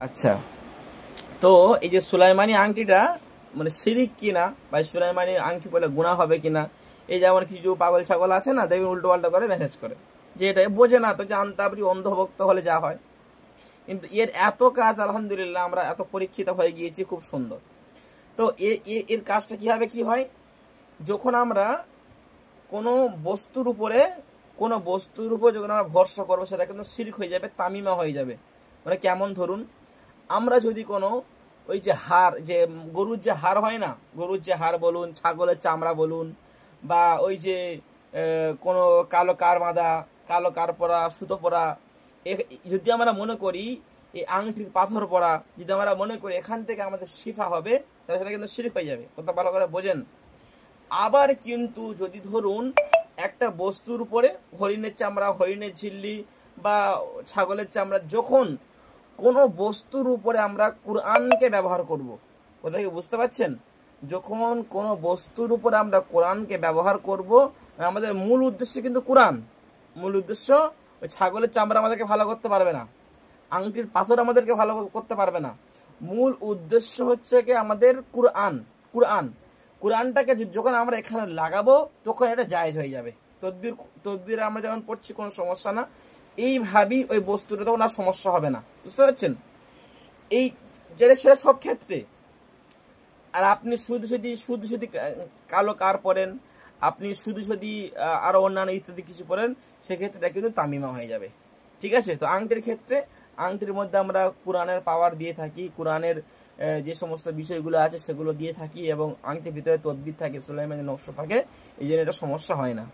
আচ্ছা, তো এই যে সুলাইমানি আংটিটা মানে শিরিক কিনা বা সুলাইমানি আংটি বলে গুনাহ হবে কিনা, এই যেমন কিছু পাগল ছাগল আছে না, দেখবি উল্টো পাল্টা করে মেসেজ করে, যে এটা বোঝে না তো, যে আন্তাবরি অন্ধভক্ত হলে যা হয়। কিন্তু এর এত কাজ, আলহামদুলিল্লাহ আমরা এত পরীক্ষিত হয়ে গিয়েছি, খুব সুন্দর। তো এর কাজটা কিভাবে কি হয়, যখন আমরা কোনো বস্তুর উপরে যখন আমরা ভরসা করবো, সেটা কিন্তু শিরক হয়ে যাবে, তামিমা হয়ে যাবে। মানে কেমন, ধরুন আমরা যদি কোনো ওই যে হাড়, যে গরুর যে হাড় হয় না, গরুর যে হাড় বলুন, ছাগলের চামড়া বলুন, বা ওই যে কোনো কালো কার বাঁধা, কালো কার পরা, সুতো পরা, যদি আমরা মনে করি এই আংটির পাথর পরা, যদি আমরা মনে করি এখান থেকে আমাদের শিফা হবে, তাহলে সেটা কিন্তু শিরক হয়ে যাবে। কথা ভালো করে বোঝেন। আবার কিন্তু যদি ধরুন একটা বস্তুর উপরে হরিণের চামড়া, হরিণের ঝিল্লি বা ছাগলের চামড়া, যখন কোনো বস্তুর উপরে আমরা কোরআনকে ব্যবহার করব, কথা কি বুঝতে পারছেন? যখন কোনো বস্তুর উপরে আমরা কোরআনকে ব্যবহার করব, আমাদের মূল উদ্দেশ্য কিন্তু কোরআন। মূল উদ্দেশ্য ওই ছাগলের চামড়া আমাদেরকে ভালো করতে পারবে না, আংটির পাথর আমাদেরকে ভালো করতে পারবে না। মূল উদ্দেশ্য হচ্ছে কি আমাদের কোরআন। কোরআন কোরআনটাকে যখন আমরা এখানে লাগাবো, তখন এটা জায়েজ হয়ে যাবে। তদবির তদবির আমরা যেমন পড়ছি, কোনো সমস্যা না, এইভাবেই ওই বস্তুটা তখন আর সমস্যা হবে না। বুঝতে পারছেন? এই যেটা সেটা সব ক্ষেত্রে। আর আপনি শুধু কালো কার পরেন, আপনি শুধু আরো অন্যান্য ইত্যাদি কিছু পরেন, সেক্ষেত্রে এটা কিন্তু তামিমা হয়ে যাবে। ঠিক আছে? তো আংটির ক্ষেত্রে, আংটির মধ্যে আমরা কোরআনের পাওয়ার দিয়ে থাকি, কোরআনের যে সমস্ত বিষয়গুলো আছে সেগুলো দিয়ে থাকি, এবং আংটির ভিতরে তদবির থাকে, সুলাইমানের নকশা থাকে, এই জন্য এটা সমস্যা হয় না।